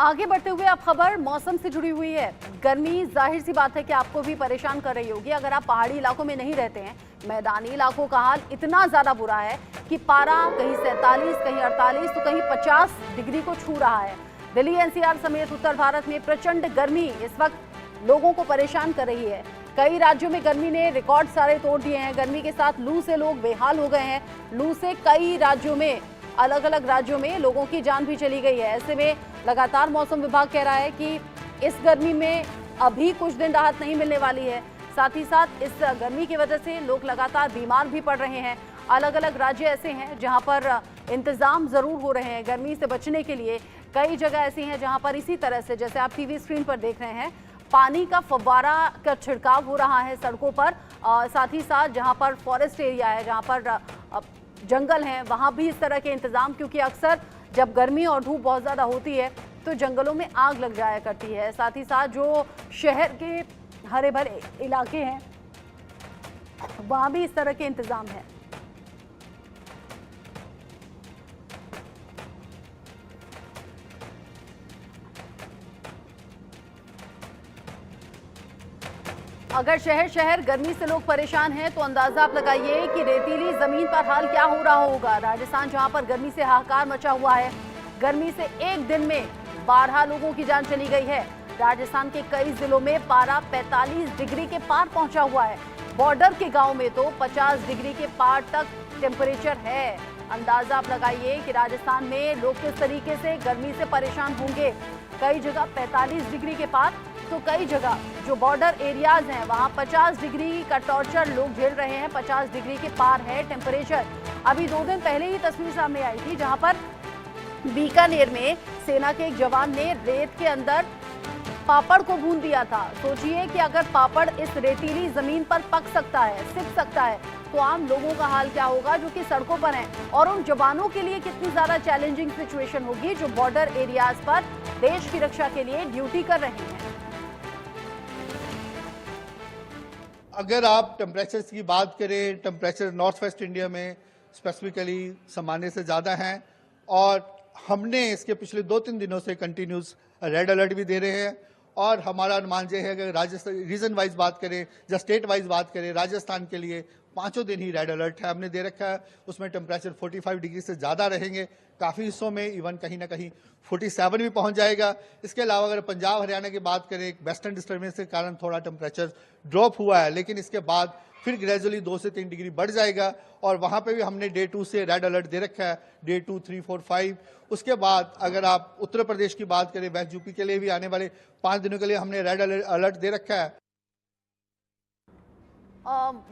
आगे बढ़ते हुए अब खबर मौसम से जुड़ी हुई है। गर्मी जाहिर सी बात है कि आपको भी परेशान कर रही होगी अगर आप पहाड़ी इलाकों में नहीं रहते हैं। मैदानी इलाकों का हाल इतना ज्यादा बुरा है कि पारा कहीं 47, कहीं 48 तो कहीं 50 डिग्री को छू रहा है। दिल्ली एनसीआर समेत उत्तर भारत में प्रचंड गर्मी इस वक्त लोगों को परेशान कर रही है। कई राज्यों में गर्मी ने रिकॉर्ड सारे तोड़ दिए हैं। गर्मी के साथ लू से लोग बेहाल हो गए हैं। लू से कई राज्यों में, अलग अलग राज्यों में लोगों की जान भी चली गई है। ऐसे में लगातार मौसम विभाग कह रहा है कि इस गर्मी में अभी कुछ दिन राहत नहीं मिलने वाली है। साथ ही साथ इस गर्मी की वजह से लोग लगातार बीमार भी पड़ रहे हैं। अलग अलग राज्य ऐसे हैं जहां पर इंतजाम जरूर हो रहे हैं गर्मी से बचने के लिए। कई जगह ऐसी हैं जहां पर इसी तरह से, जैसे आप टीवी स्क्रीन पर देख रहे हैं, पानी का फव्वारा का छिड़काव हो रहा है सड़कों पर। साथ ही साथ जहां पर फॉरेस्ट एरिया है, जहां पर जंगल हैं, वहां भी इस तरह के इंतजाम, क्योंकि अक्सर जब गर्मी और धूप बहुत ज़्यादा होती है तो जंगलों में आग लग जाया करती है। साथ ही साथ जो शहर के हरे भरे इलाके हैं वहां भी इस तरह के इंतजाम है। अगर शहर शहर गर्मी से लोग परेशान हैं तो अंदाजा आप लगाइए कि रेतीली जमीन पर हाल क्या हो रहा होगा। राजस्थान जहां पर गर्मी से हाहाकार मचा हुआ है, गर्मी से एक दिन में 12 लोगों की जान चली गई है। राजस्थान के कई जिलों में पारा 45 डिग्री के पार पहुंचा हुआ है। बॉर्डर के गांव में तो 50 डिग्री के पार तक टेम्परेचर है। अंदाजा आप लगाइए कि राजस्थान में लोग किस तरीके से गर्मी से परेशान होंगे। कई जगह 45 डिग्री के पार, तो कई जगह जो बॉर्डर एरियाज हैं वहां 50 डिग्री का टॉर्चर लोग झेल रहे हैं। 50 डिग्री के पार है टेम्परेचर। अभी 2 दिन पहले ही तस्वीर सामने आई थी जहां पर बीकानेर में सेना के एक जवान ने रेत के अंदर पापड़ को भून दिया था। सोचिए कि अगर पापड़ इस रेतीली जमीन पर पक सकता है, सिक सकता है, तो आम लोगों का हाल क्या होगा जो कि सड़कों पर हैं। और उन जवानों के लिए कितनी ज्यादा चैलेंजिंग सिचुएशन होगी जो बॉर्डर एरियाज पर देश की रक्षा के लिए ड्यूटी कर रहे हैं। अगर आप टेम्परेचर की बात करें, टेम्परेचर नॉर्थ वेस्ट इंडिया में स्पेसिफिकली सामान्य से ज़्यादा हैं और हमने इसके पिछले 2-3 दिनों से कंटिन्यूस रेड अलर्ट भी दे रहे हैं। और हमारा अनुमान यह है कि राजस्थान रीजन वाइज बात करें या स्टेट वाइज बात करें, राजस्थान के लिए 5 दिन ही रेड अलर्ट है हमने दे रखा है। उसमें टेम्परेचर 45 डिग्री से ज़्यादा रहेंगे। काफ़ी हिस्सों में इवन कहीं ना कहीं 47 भी पहुंच जाएगा। इसके अलावा अगर पंजाब हरियाणा की बात करें, वेस्टर्न डिस्टर्बेंस के कारण थोड़ा टेम्परेचर ड्रॉप हुआ है, लेकिन इसके बाद फिर ग्रेजुअली 2 से 3 डिग्री बढ़ जाएगा। और वहां पे भी हमने डे 2 से रेड अलर्ट दे रखा है, डे 2, 3, 4, 5। उसके बाद अगर आप उत्तर प्रदेश की बात करें, वेस्ट यूपी के लिए भी आने वाले 5 दिनों के लिए हमने रेड अलर्ट दे रखा है।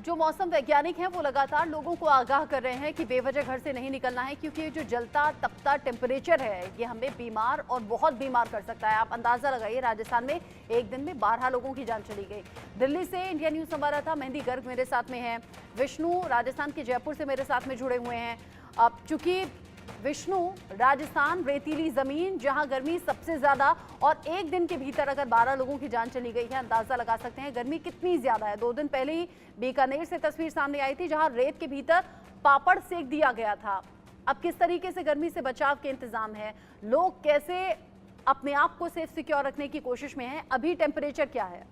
जो मौसम वैज्ञानिक हैं वो लगातार लोगों को आगाह कर रहे हैं कि बेवजह घर से नहीं निकलना है, क्योंकि ये जो जलता तपता टेम्परेचर है ये हमें बीमार और बहुत बीमार कर सकता है। आप अंदाजा लगाइए, राजस्थान में एक दिन में 12 लोगों की जान चली गई। दिल्ली से इंडिया न्यूज संवाददाता मेहंदी गर्ग मेरे साथ में है। विष्णु राजस्थान के जयपुर से मेरे साथ में जुड़े हुए हैं। अब चूंकि विष्णु, राजस्थान रेतीली जमीन जहां गर्मी सबसे ज्यादा, और एक दिन के भीतर अगर 12 लोगों की जान चली गई है, अंदाजा लगा सकते हैं गर्मी कितनी ज्यादा है। 2 दिन पहले ही बीकानेर से तस्वीर सामने आई थी जहां रेत के भीतर पापड़ सेक दिया गया था। अब किस तरीके से गर्मी से बचाव के इंतजाम है, लोग कैसे अपने आप को सेफ सिक्योर रखने की कोशिश में है, अभी टेम्परेचर क्या है?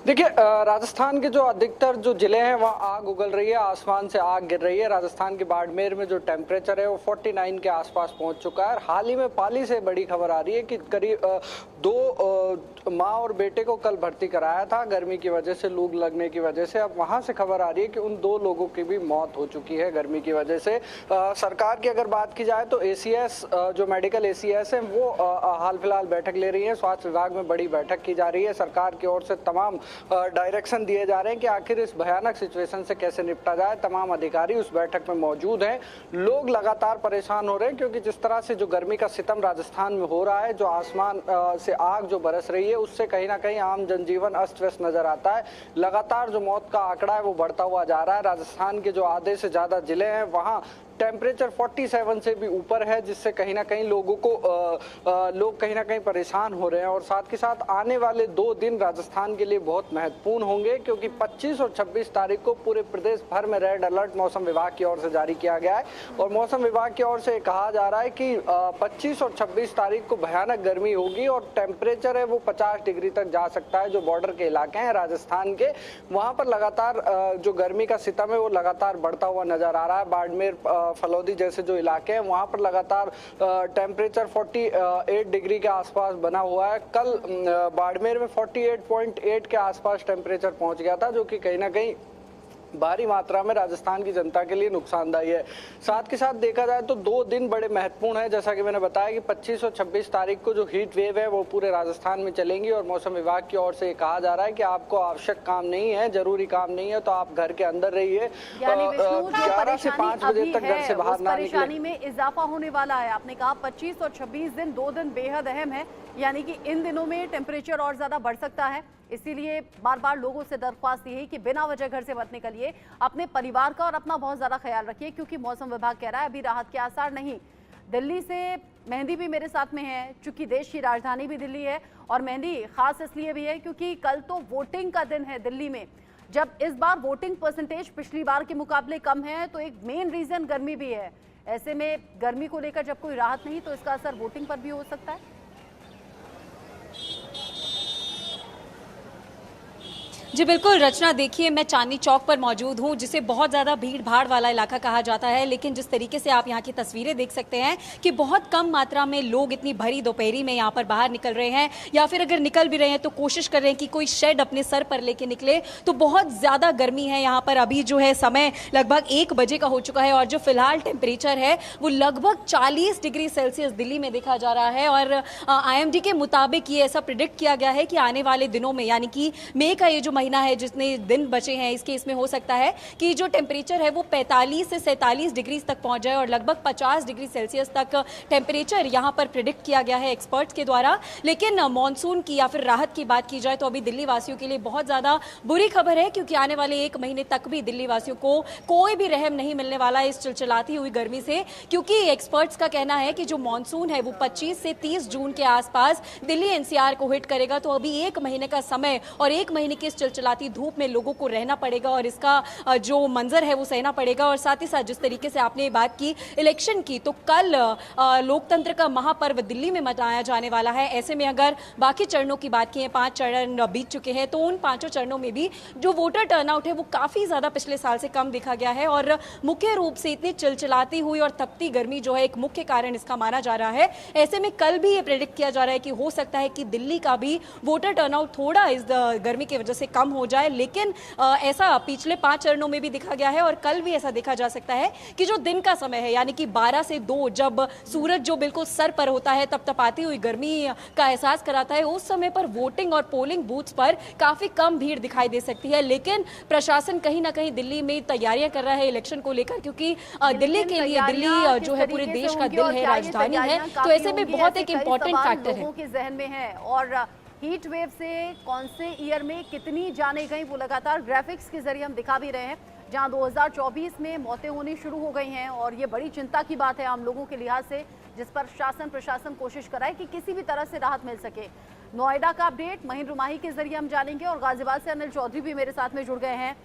देखिए, राजस्थान के जो अधिकतर जो जिले हैं वहाँ आग उगल रही है, आसमान से आग गिर रही है। राजस्थान के बाड़मेर में जो टेम्परेचर है वो 49 के आसपास पहुंच चुका है। हाल ही में पाली से बड़ी खबर आ रही है कि करीब 2 माँ और बेटे को कल भर्ती कराया था गर्मी की वजह से, लू लगने की वजह से। अब वहाँ से खबर आ रही है कि उन 2 लोगों की भी मौत हो चुकी है गर्मी की वजह से। सरकार की अगर बात की जाए तो ACS, जो मेडिकल ACS है, वो हाल फिलहाल बैठक ले रही है। स्वास्थ्य विभाग में बड़ी बैठक की जा रही है। सरकार की ओर से तमाम डायरेक्शन दिए जा रहे हैं कि आखिर इस भयानक सिचुएशन से कैसे निपटा जाए। तमाम अधिकारी उस बैठक में मौजूद हैं। लोग लगातार परेशान हो रहे हैं क्योंकि जिस तरह से जो गर्मी का सितम राजस्थान में हो रहा है, जो आसमान से आग जो बरस रही है, उससे कहीं ना कहीं आम जनजीवन अस्त व्यस्त नजर आता है। लगातार जो मौत का आंकड़ा है वो बढ़ता हुआ जा रहा है। राजस्थान के जो आधे से ज्यादा जिले हैं वहाँ टेम्परेचर 47 से भी ऊपर है, जिससे कहीं ना कहीं लोग कहीं ना कहीं परेशान हो रहे हैं। और साथ के साथ आने वाले 2 दिन राजस्थान के लिए बहुत महत्वपूर्ण होंगे, क्योंकि 25 और 26 तारीख को पूरे प्रदेश भर में रेड अलर्ट मौसम विभाग की ओर से जारी किया गया है। और मौसम विभाग की ओर से कहा जा रहा है कि 25 और 26 तारीख को भयानक गर्मी होगी और टेम्परेचर है वो 50 डिग्री तक जा सकता है। जो बॉर्डर के इलाके हैं राजस्थान के, वहां पर लगातार जो गर्मी का सितम है वो लगातार बढ़ता हुआ नजर आ रहा है। बाड़मेर, फलौदी जैसे जो इलाके हैं वहां पर लगातार टेम्परेचर 48 डिग्री के आसपास बना हुआ है। कल बाड़मेर में 48.8 के आसपास टेम्परेचर पहुंच गया था, जो कि कहीं ना कहीं भारी मात्रा में राजस्थान की जनता के लिए नुकसानदायी है। साथ के साथ देखा जाए तो 2 दिन बड़े महत्वपूर्ण है, जैसा कि मैंने बताया कि 25 और 26 तारीख को जो हीट वेव है वो पूरे राजस्थान में चलेंगी। और मौसम विभाग की ओर से कहा जा रहा है कि आपको आवश्यक काम नहीं है, जरूरी काम नहीं है तो आप घर के अंदर रहिए। 11 से 5 बजे तक घर से बाहर ना निकलें। परेशानी में इजाफा होने वाला है। आपने कहा 25 और 26 दिन, 2 दिन बेहद अहम है, यानी कि इन दिनों में टेम्परेचर और ज्यादा बढ़ सकता है। इसीलिए बार बार लोगों से दरख्वास्त यही कि बिना वजह घर से मत निकलिए, अपने परिवार का और अपना बहुत ज्यादा ख्याल रखिए, क्योंकि मौसम विभाग कह रहा है अभी राहत के आसार नहीं। दिल्ली से मेहंदी भी मेरे साथ में है, चूंकि देश की राजधानी भी दिल्ली है। और मेहंदी खास इसलिए भी है क्योंकि कल तो वोटिंग का दिन है दिल्ली में। जब इस बार वोटिंग परसेंटेज पिछली बार के मुकाबले कम है तो एक मेन रीजन गर्मी भी है। ऐसे में गर्मी को लेकर जब कोई राहत नहीं तो इसका असर वोटिंग पर भी हो सकता है। जी बिल्कुल रचना, देखिए मैं चांदनी चौक पर मौजूद हूँ, जिसे बहुत ज़्यादा भीड़ भाड़ वाला इलाका कहा जाता है, लेकिन जिस तरीके से आप यहाँ की तस्वीरें देख सकते हैं कि बहुत कम मात्रा में लोग इतनी भरी दोपहरी में यहाँ पर बाहर निकल रहे हैं, या फिर अगर निकल भी रहे हैं तो कोशिश कर रहे हैं कि कोई शेड अपने सर पर लेके निकले। तो बहुत ज़्यादा गर्मी है यहाँ पर। अभी जो है समय लगभग 1 बजे का हो चुका है और जो फिलहाल टेम्परेचर है वो लगभग 40 डिग्री सेल्सियस दिल्ली में देखा जा रहा है। और IMD के मुताबिक ये ऐसा प्रिडिक्ट किया गया है कि आने वाले दिनों में, यानी कि मई का ये जो महीना है, जितने दिन बचे हैं इसके, इसमें हो सकता है कि जो टेम्परेचर है वो 45 से 47 डिग्री तक पहुंच जाए और लगभग 50 डिग्री सेल्सियस तक टेम्परेचर यहां पर प्रिडिक्ट किया गया है एक्सपर्ट्स के द्वारा। लेकिन मॉनसून की या फिर राहत की बात की जाए तो अभी दिल्ली वासियों के लिए बहुत ज्यादा बुरी खबर है, क्योंकि आने वाले 1 महीने तक भी दिल्ली वासियों को कोई भी रहम नहीं मिलने वाला इस चिलचिलाती हुई गर्मी से। क्योंकि एक्सपर्ट्स का कहना है कि जो मॉनसून है वो 25 से 30 जून के आसपास दिल्ली NCR को हिट करेगा। तो अभी 1 महीने का समय और 1 महीने की इस चिलचिलाती धूप में लोगों को रहना पड़ेगा और इसका जो मंजर है वो सहना पड़ेगा। और साथ ही साथ जिस तरीके से आपने बात की इलेक्शन की, तो कल लोकतंत्र का महापर्व दिल्ली में मनाया जाने वाला है। ऐसे में अगर बाकी चरणों की बात की है, 5 चरण बीत चुके हैं, तो उन 5 चरणों में भी जो वोटर टर्नआउट है वो काफी ज्यादा पिछले साल से कम देखा गया है। और मुख्य रूप से इतनी चिलचिलाती हुई और तपती गर्मी जो है एक मुख्य कारण इसका माना जा रहा है। ऐसे में कल भी ये प्रेडिक्ट किया जा रहा है कि हो सकता है कि दिल्ली का भी वोटर टर्नआउट थोड़ा इस गर्मी की वजह से कम हो जाए। लेकिन ऐसा पिछले 5 चरणों में भी दिखा गया है और कल भी ऐसा देखा जा सकता है कि जो दिन का समय है, यानी कि 12 से 2, जब सूरज जो बिल्कुल सर पर होता है, तब तपाती हुई गर्मी का एहसास कराता है, उस समय पर वोटिंग और पोलिंग बूथ्स पर काफी कम भीड़ दिखाई दे सकती है। लेकिन प्रशासन कहीं ना कहीं दिल्ली में तैयारियां कर रहा है इलेक्शन को लेकर, क्योंकि दिल्ली के लिए, दिल्ली जो है पूरे देश का दिल है, राजधानी है, तो ऐसे में बहुत एक इंपॉर्टेंट फैक्टर है। लोगों के जहन में है। और हीट वेव से कौन से ईयर में कितनी जाने गई वो लगातार ग्राफिक्स के जरिए हम दिखा भी रहे हैं, जहां 2024 में मौतें होनी शुरू हो गई हैं। और ये बड़ी चिंता की बात है आम लोगों के लिहाज से, जिस पर शासन प्रशासन कोशिश कराए कि किसी भी तरह से राहत मिल सके। नोएडा का अपडेट महेंद्र माही के जरिए हम जानेंगे और गाजियाबाद से अनिल चौधरी भी मेरे साथ में जुड़ गए हैं।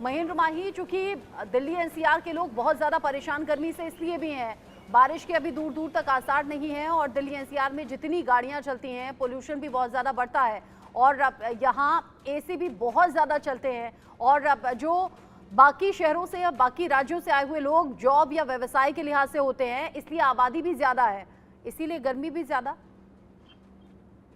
महेंद्र माही, चूंकि दिल्ली NCR के लोग बहुत ज्यादा परेशान गर्मी से इसलिए भी हैं, बारिश के अभी दूर दूर तक आसार नहीं है और दिल्ली NCR में जितनी गाड़ियां चलती हैं पोल्यूशन भी बहुत ज़्यादा बढ़ता है और यहाँ AC भी बहुत ज़्यादा चलते हैं। और जो बाकी शहरों से या बाकी राज्यों से आए हुए लोग जॉब या व्यवसाय के लिहाज से होते हैं, इसलिए आबादी भी ज़्यादा है, इसीलिए गर्मी भी ज़्यादा।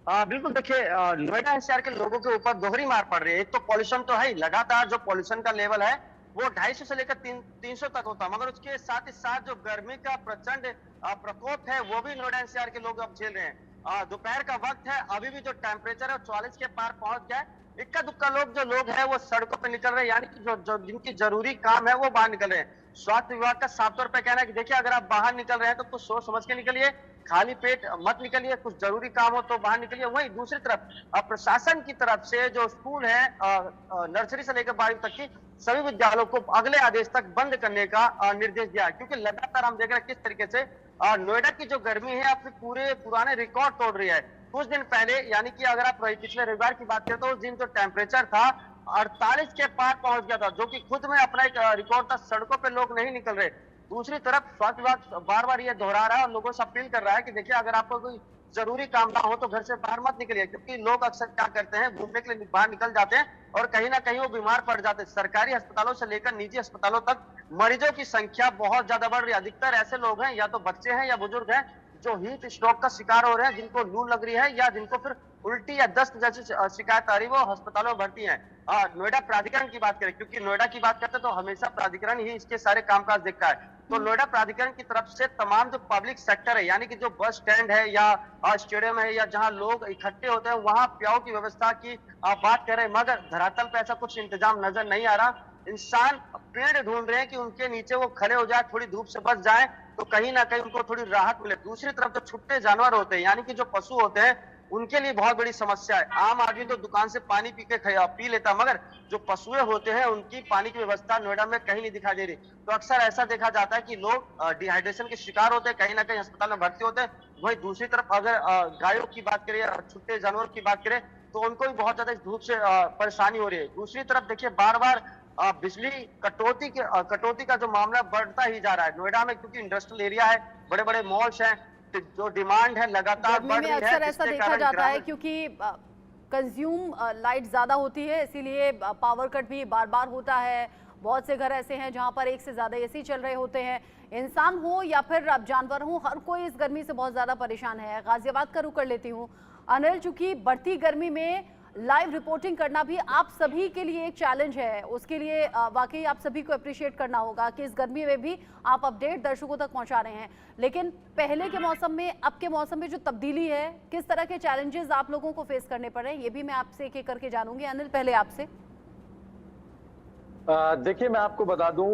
बिल्कुल, देखिए नोएडा NCR के लोगों के ऊपर दोहरी मार पड़ रही है। एक तो पॉल्यूशन तो है, लगातार जो पॉल्यूशन का लेवल है वो 250 से लेकर 300 तक होता, मगर उसके साथ ही साथ जो गर्मी का प्रचंड प्रकोप है वो भी नोएडा NCR के लोग अब झेल रहे हैं। दोपहर का वक्त है, अभी भी जो टेम्परेचर है 44 के पार पहुंच गया है। इक्का दुक्का लोग है वो सड़कों पर निकल रहे हैं, यानी कि जो जिनकी जरूरी काम है वो बाहर निकल रहे हैं। स्वास्थ्य विभाग का साफ तौर पर कहना है कि देखिए अगर आप बाहर निकल रहे हैं तो कुछ सोच समझ के निकलिए, खाली पेट मत निकलिए, कुछ जरूरी काम हो तो बाहर निकलिए। वहीं दूसरी तरफ प्रशासन की तरफ से जो स्कूल है नर्सरी से लेकर 12वीं तक की सभी विद्यालयों को अगले आदेश तक बंद करने का निर्देश दिया है, क्योंकि लगातार हम देख रहे हैं किस तरीके से नोएडा की जो गर्मी है अपने पूरे पुराने रिकॉर्ड तोड़ रही है। कुछ दिन पहले यानी कि अगर आप पिछले रविवार की बात करें तो उस दिन जो टेम्परेचर था 48 के पार पहुंच गया था, जो कि खुद में अपना एक रिकॉर्ड था। सड़कों पे लोग नहीं निकल रहे। दूसरी तरफ स्वास्थ्य विभाग बार बार ये दोहरा रहा है और लोगों से अपील कर रहा है कि देखिए अगर आपको कोई जरूरी काम ना हो तो घर से बाहर मत निकलिए, क्योंकि लोग अक्सर क्या करते हैं घूमने के लिए बाहर निकल जाते हैं और कहीं ना कहीं वो बीमार पड़ जाते हैं। सरकारी अस्पतालों से लेकर निजी अस्पतालों तक मरीजों की संख्या बहुत ज्यादा बढ़ रही है। अधिकतर ऐसे लोग हैं या तो बच्चे हैं या बुजुर्ग हैं जो हीट स्ट्रोक का शिकार हो रहे हैं, जिनको लू लग रही है या जिनको फिर उल्टी या दस्त जैसी शिकायत आ रही है, वो अस्पतालों में भर्ती हैं। नोएडा प्राधिकरण की बात करें, क्योंकि नोएडा की बात करते तो हमेशा प्राधिकरण ही इसके सारे कामकाज देखता है, तो नोएडा प्राधिकरण की तरफ से तमाम जो पब्लिक सेक्टर है यानी कि जो बस स्टैंड है या स्टेडियम है या जहां लोग इकट्ठे होते हैं वहां प्याऊ की व्यवस्था की बात कर रहे हैं, मगर धरातल पे ऐसा कुछ इंतजाम नजर नहीं आ रहा। इंसान पेड़ ढूंढ रहे हैं कि उनके नीचे वो खड़े हो जाए, थोड़ी धूप से बच जाए तो कहीं ना कहीं उनको थोड़ी राहत मिले। दूसरी तरफ जो छुट्टे जानवर होते हैं यानी कि जो पशु होते हैं उनके लिए बहुत बड़ी समस्या है। आम आदमी तो दुकान से पानी पी लेता, मगर जो पशुएं होते हैं उनकी पानी की व्यवस्था नोएडा में कहीं नहीं दिखाई दे रही। तो अक्सर ऐसा देखा जाता है कि लोग डिहाइड्रेशन के शिकार होते हैं, कहीं ना कहीं अस्पताल में भर्ती होते हैं। वहीं दूसरी तरफ अगर गायों की बात करें या छुट्टे जानवरों की बात करें तो उनको भी बहुत ज्यादा धूप से परेशानी हो रही है। दूसरी तरफ देखिए बार बार बिजली कटौती का जो मामला बढ़ता ही जा रहा है नोएडा में, क्योंकि इंडस्ट्रियल एरिया है, बड़े बड़े मॉल्स हैं, जो डिमांड है लगातार बढ़ रही है। अक्सर ऐसा देखा जाता है क्योंकि कंज्यूम लाइट ज्यादा होती है, इसीलिए पावर कट भी बार बार होता है। बहुत से घर ऐसे हैं जहां पर एक से ज्यादा एसी चल रहे होते हैं। इंसान हो या फिर जानवर हो, हर कोई इस गर्मी से बहुत ज्यादा परेशान है। गाजियाबाद का रुख कर लेती हूँ। अनिल, चूंकि बढ़ती गर्मी में लाइव रिपोर्टिंग करना भी आप सभी के लिए एक चैलेंज है, उसके लिए वाकई आप सभी को अप्रिशिएट करना होगा कि इस गर्मी में भी आप अपडेट दर्शकों तक पहुंचा रहे हैं। लेकिन पहले के मौसम में अब के मौसम में जो तब्दीली है, किस तरह के चैलेंजेस आप लोगों को फेस करने पड़ रहे हैं, ये भी मैं आपसे एक एक करके जानूंगी। अनिल, पहले आपसे। देखिए, मैं आपको बता दूं,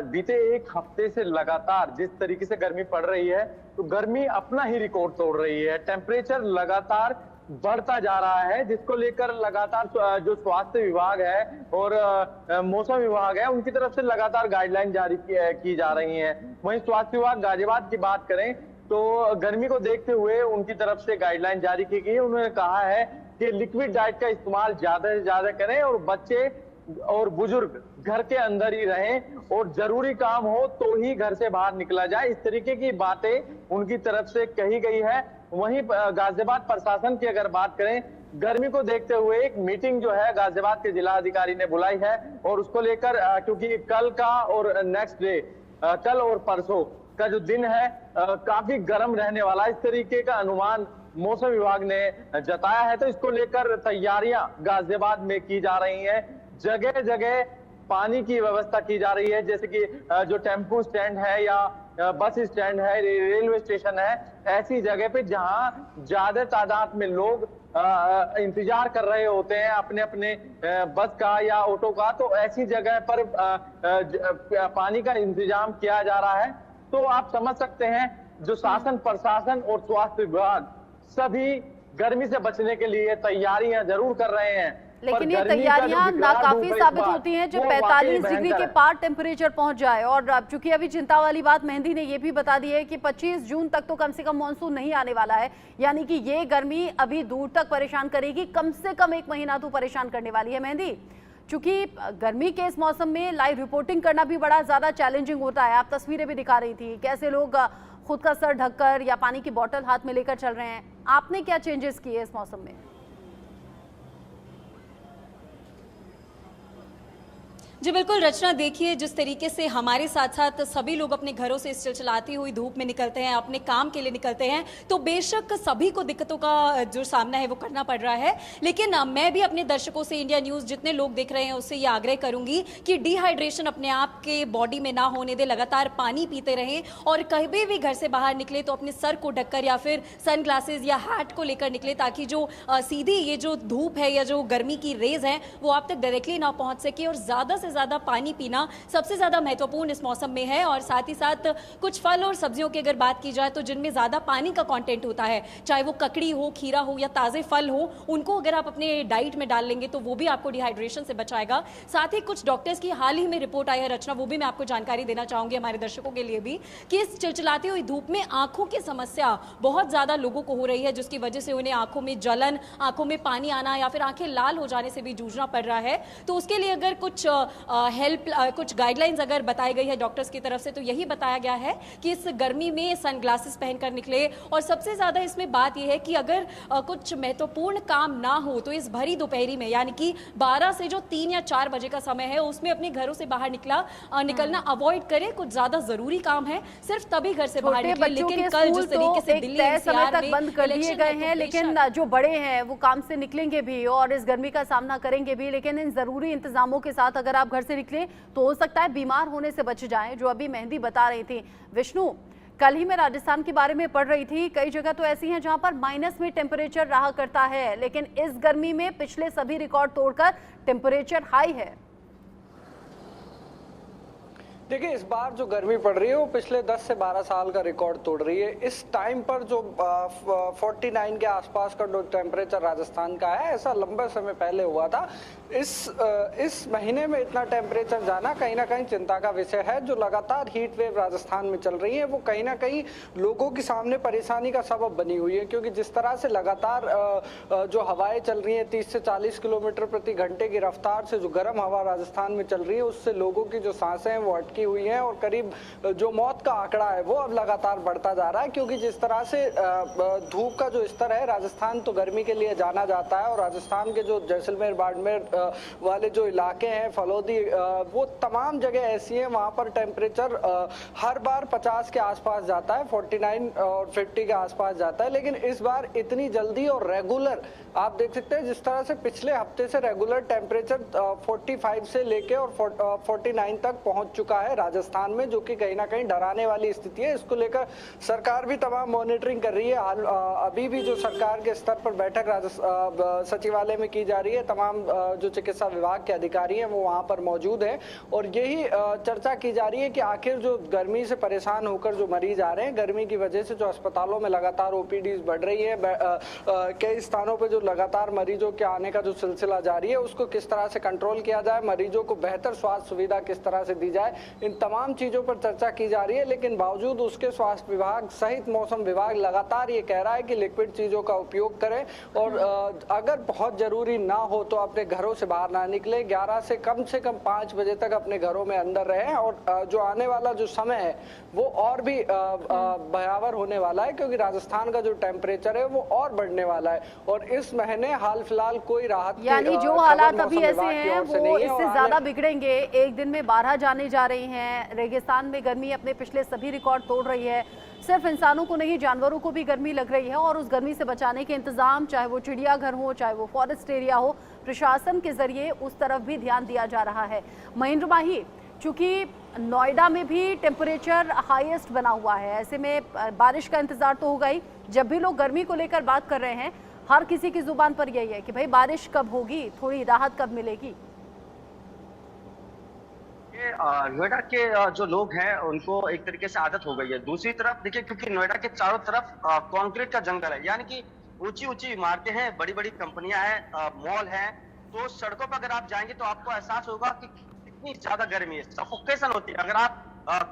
बीते एक हफ्ते से लगातार जिस तरीके से गर्मी पड़ रही है, तो गर्मी अपना ही रिकॉर्ड तोड़ रही है। टेम्परेचर लगातार बढ़ता जा रहा है, जिसको लेकर लगातार जो स्वास्थ्य विभाग है और मौसम विभाग है उनकी तरफ से लगातार गाइडलाइन जारी की जा रही हैं। वहीं स्वास्थ्य विभाग गाजियाबाद की बात करें तो गर्मी को देखते हुए उनकी तरफ से गाइडलाइन जारी की गई है। उन्होंने कहा है कि लिक्विड डाइट का इस्तेमाल ज्यादा से ज्यादा करें और बच्चे और बुजुर्ग घर के अंदर ही रहें और जरूरी काम हो तो ही घर से बाहर निकला जाए। इस तरीके की बातें उनकी तरफ से कही गई है। वहीं गाजियाबाद प्रशासन की अगर बात करें, गर्मी को देखते हुए एक मीटिंग जो है गाजियाबाद के जिला अधिकारी ने बुलाई है और उसको लेकर क्योंकि कल का और नेक्स्ट डे, कल और परसों का जो दिन है काफी गर्म रहने वाला, इस तरीके का अनुमान मौसम विभाग ने जताया है। तो इसको लेकर तैयारियां गाजियाबाद में की जा रही हैं। जगह जगह पानी की व्यवस्था की जा रही है, जैसे कि जो टेम्पो स्टैंड है या बस स्टैंड है, रेलवे स्टेशन है, ऐसी जगह पे जहां ज्यादा तादाद में लोग इंतजार कर रहे होते हैं अपने अपने बस का या ऑटो का, तो ऐसी जगह पर पानी का इंतजाम किया जा रहा है। तो आप समझ सकते हैं जो शासन प्रशासन और स्वास्थ्य विभाग सभी गर्मी से बचने के लिए तैयारियां जरूर कर रहे हैं। लेकिन ये तैयारियां नाकाफी साबित होती हैं जब 45 डिग्री के पार टेम्परेचर पहुंच जाए। और चूंकि अभी चिंता वाली बात मेहंदी ने ये भी बता दी है कि 25 जून तक तो कम से कम मानसून नहीं आने वाला है, यानी कि ये गर्मी अभी दूर तक परेशान करेगी, कम से कम एक महीना तो परेशान करने वाली है। मेहंदी, चूंकि गर्मी के इस मौसम में लाइव रिपोर्टिंग करना भी बड़ा ज्यादा चैलेंजिंग होता है। आप तस्वीरें भी दिखा रही थी कैसे लोग खुद का सर ढककर या पानी की बोतल हाथ में लेकर चल रहे हैं। आपने क्या चेंजेस किए इस मौसम में? जी बिल्कुल रचना, देखिए जिस तरीके से हमारे साथ साथ सभी लोग अपने घरों से इस चिलचिलाती हुई धूप में निकलते हैं, अपने काम के लिए निकलते हैं, तो बेशक सभी को दिक्कतों का जो सामना है वो करना पड़ रहा है। लेकिन मैं भी अपने दर्शकों से, इंडिया न्यूज़ जितने लोग देख रहे हैं उससे ये आग्रह करूंगी कि डिहाइड्रेशन अपने आप के बॉडी में ना होने दे, लगातार पानी पीते रहें और कभी भी घर से बाहर निकले तो अपने सर को ढककर या फिर सन ग्लासेस या हैट को लेकर निकले, ताकि जो सीधी ये जो धूप है या जो गर्मी की रेज है वो आप तक डायरेक्टली ना पहुंच सके और ज़्यादा से ज़्यादा पानी पीना सबसे ज़्यादा महत्वपूर्ण इस मौसम में है। और साथ ही साथ कुछ फल और सब्जियों की अगर बात की जाए तो जिनमें ज़्यादा पानी का कंटेंट होता है, चाहे वो ककड़ी हो, खीरा हो या ताज़े फल हो, उनको अगर आप अपने डाइट में डाल लेंगे तो वो भी आपको डिहाइड्रेशन से बचाएगा। साथ ही कुछ डॉक्टर्स की हाल ही में रिपोर्ट आई है रचना, वो भी मैं आपको जानकारी देना चाहूँगी हमारे दर्शकों के लिए भी, कि इस चिलचिलाती हुई धूप में आंखों की समस्या बहुत ज़्यादा लोगों को हो रही है, जिसकी वजह से उन्हें आंखों में जलन, आंखों में पानी आना या फिर आंखें लाल हो जाने से भी जूझना पड़ रहा है। तो उसके लिए अगर कुछ कुछ गाइडलाइंस अगर बताई गई है डॉक्टर्स की तरफ से, तो यही बताया गया है कि इस गर्मी में सनग्लासेस पहनकर निकले। और सबसे ज़्यादा इसमें बात यह है कि अगर कुछ महत्वपूर्ण काम ना हो तो इस भरी दोपहरी में, यानी कि 12 से जो 3 या 4 बजे का समय है, उसमें अपने घरों से बाहर निकलना अवॉइड करें। कुछ ज़्यादा ज़रूरी काम है सिर्फ तभी घर से बाहर निकलें। लेकिन कल जिस तरीके से दिल्ली समय तक बंद कर दिए गए हैं, लेकिन जो बड़े हैं वो काम से निकलेंगे भी और इस गर्मी का सामना करेंगे भी। लेकिन इन जरूरी इंतजामों के साथ अगर आप घर से निकलें तो हो सकता है बीमार होने से बच जाएं, जो अभी मेहंदी बता रही थी। विष्णु, कल ही मैं राजस्थान के बारे में पढ़ रही थी, कई जगह तो ऐसी हैं जहां पर माइनस में टेम्परेचर रहा करता है, लेकिन इस गर्मी में पिछले सभी रिकॉर्ड तोड़कर टेम्परेचर हाई है। देखिए, इस बार जो गर्मी पड़ रही है वो पिछले 10 से 12 साल का रिकॉर्ड तोड़ रही है। इस टाइम पर जो 49 के आसपास का टेम्परेचर राजस्थान का है, ऐसा लंबे समय पहले हुआ था। इस महीने में इतना टेम्परेचर जाना कहीं ना कहीं चिंता का विषय है। जो लगातार हीट वेव राजस्थान में चल रही है वो कहीं ना कहीं लोगों के सामने परेशानी का सबब बनी हुई है, क्योंकि जिस तरह से लगातार जो हवाएं चल रही हैं 30 से 40 किलोमीटर प्रति घंटे की रफ्तार से, जो गर्म हवा राजस्थान में चल रही है, उससे लोगों की जो सांसें हैं वो अटकी हुई हैं और करीब जो मौत का आंकड़ा है वो अब लगातार बढ़ता जा रहा है। क्योंकि जिस तरह से धूप का जो स्तर है, राजस्थान तो गर्मी के लिए जाना जाता है और राजस्थान के जो जैसलमेर बाड़मेर वाले जो इलाके हैं, फलोदी, वो तमाम जगह ऐसी हैं वहां पर टेम्परेचर हर बार 50 के आसपास जाता है, 49 और 50 के आसपास जाता है। लेकिन इस बार इतनी जल्दी और रेगुलर आप देख सकते हैं, जिस तरह से पिछले हफ्ते से रेगुलर टेम्परेचर 45 से लेके और 49 तक पहुंच चुका है राजस्थान में, जो कि कहीं ना कहीं डराने वाली स्थिति है। इसको लेकर सरकार भी तमाम मॉनिटरिंग कर रही है। अभी भी जो सरकार के स्तर पर बैठक सचिवालय में की जा रही है, तमाम जो चिकित्सा विभाग के अधिकारी हैं वो वहां पर मौजूद हैं और यही चर्चा की जा रही है कि आखिर जो गर्मी से परेशान होकर जो मरीज आ रहे हैं, गर्मी की वजह से जो अस्पतालों में लगातार ओपीडी बढ़ रही है, कई स्थानों पर जो लगातार मरीजों के आने का जो सिलसिला जारी है, उसको किस तरह से कंट्रोल किया जाए, मरीजों को बेहतर स्वास्थ्य सुविधा किस तरह से दी जाए, इन तमाम चीजों पर चर्चा की जा रही है। लेकिन बावजूद उसके स्वास्थ्य विभाग सहित मौसम विभाग लगातार ये कह रहा है कि लिक्विड चीजों का उपयोग करें और अगर बहुत जरूरी ना हो तो अपने घरों से बाहर ना निकले। 11 से कम 5 बजे तक अपने घरों में अंदर रहें और जो आने वाला जो समय है वो और भी भयावह होने वाला है, क्योंकि राजस्थान का जो टेम्परेचर है वो और बढ़ने वाला है और इस महीने हाल फिलहाल कोई राहत, यानी जो हालात अभी ऐसे हैं वो इससे ज्यादा बिगड़ेंगे। एक दिन में 12 जाने जा रही हैं, रेगिस्तान में गर्मी अपने पिछले सभी रिकॉर्ड तोड़ रही है। सिर्फ इंसानों को नहीं, जानवरों को भी गर्मी लग रही है और उस गर्मी से बचाने के इंतजाम, चाहे वो चिड़ियाघर हो, चाहे वो फॉरेस्ट एरिया हो, प्रशासन के जरिए उस तरफ भी ध्यान दिया जा रहा है। महेंद्र माही, चूंकि नोएडा में भी टेम्परेचर हाईएस्ट बना हुआ है, ऐसे में बारिश का इंतजार तो होगा ही। जब भी लोग गर्मी को लेकर बात कर रहे हैं, हर किसी की जुबान पर यही है कि भाई बारिश कब होगी, थोड़ी राहत कब मिलेगी। नोएडा के जो लोग हैं उनको एक तरीके से आदत हो गई है। दूसरी तरफ देखिए, क्योंकि नोएडा के चारों तरफ कंक्रीट का जंगल है, यानी कि ऊंची ऊंची इमारतें हैं, बड़ी बड़ी कंपनियां हैं, मॉल हैं, तो सड़कों पर अगर आप जाएंगे तो आपको एहसास होगा कि कितनी ज्यादा गर्मी है, सफोकेशन होती है। अगर आप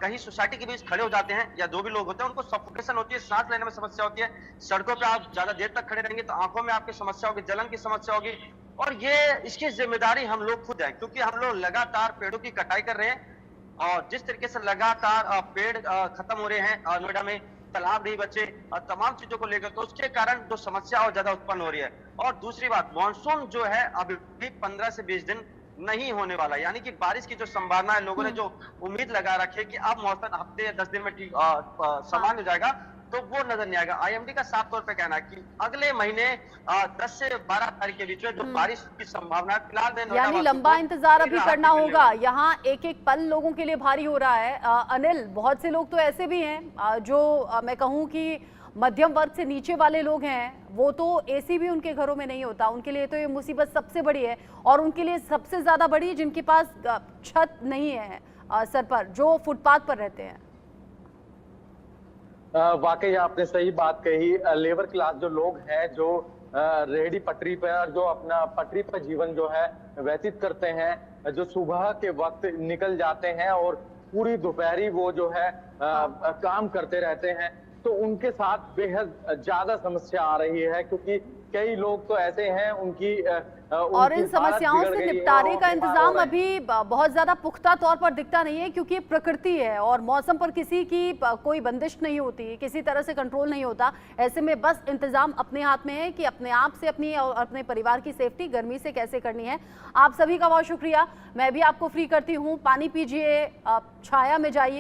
कहीं सोसाइटी के बीच खड़े हो जाते हैं या दो भी लोग होते हैं, उनको सफोकेशन होती है, सांस लेने में समस्या होती है। सड़कों पे आप ज्यादा देर तक खड़े रहेंगे तो आंखों में आपकी समस्या होगी, जलन की समस्या होगी और ये इसकी जिम्मेदारी हम लोग खुद हैं, क्योंकि हम लोग लगातार पेड़ों की कटाई कर रहे हैं और जिस तरीके से लगातार पेड़ खत्म हो रहे हैं नोएडा में, तालाब नहीं बचे, तमाम चीजों को लेकर, तो उसके कारण जो समस्या और ज्यादा उत्पन्न हो रही है। और दूसरी बात, मानसून जो है अभी भी 15 से 20 दिन नहीं होने वाला, यानी कि बारिश की जो संभावना है, लोगों ने जो उम्मीद लगा रखी है कि अब मौसम हफ्ते या 10 दिन में सामान्य हो जाएगा, तो वो नजर नहीं आएगा। आईएमडी का साफ तौर पे कहना है कि अगले महीने 10 से 12 तारीख के बीच में जो बारिश की संभावना है, फिलहाल यानी लंबा इंतजार अभी करना होगा। यहाँ एक एक पल लोगों के लिए भारी हो रहा है। अनिल, बहुत से लोग तो ऐसे भी हैं जो मैं कहूँ कि मध्यम वर्ग से नीचे वाले लोग हैं, वो तो एसी भी उनके घरों में नहीं होता, उनके लिए तो ये मुसीबत सबसे बड़ी है। और उनके लिए सबसे ज्यादा बड़ी जिनके पास छत नहीं है सर पर, जो फुटपाथ पर रहते हैं। वाकई आपने सही बात कही। लेबर क्लास जो लोग हैं, जो रेहड़ी पटरी पर, जो अपना पटरी पर जीवन जो है व्यतीत करते हैं, जो सुबह के वक्त निकल जाते हैं और पूरी दोपहरी वो जो है काम करते रहते हैं, तो उनके साथ बेहद ज्यादा समस्या आ रही है, क्योंकि कई लोग तो ऐसे हैं और इन समस्याओं से निपटारे का इंतजाम अभी बहुत ज्यादा पुख्ता तौर पर दिखता नहीं है, क्योंकि प्रकृति है और मौसम पर किसी की कोई बंदिश नहीं होती, किसी तरह से कंट्रोल नहीं होता। ऐसे में बस इंतजाम अपने हाथ में है कि अपने आप से अपनी और अपने परिवार की सेफ्टी गर्मी से कैसे करनी है। आप सभी का बहुत शुक्रिया। मैं भी आपको फ्री करती हूँ, पानी पीजिए, छाया में जाइए।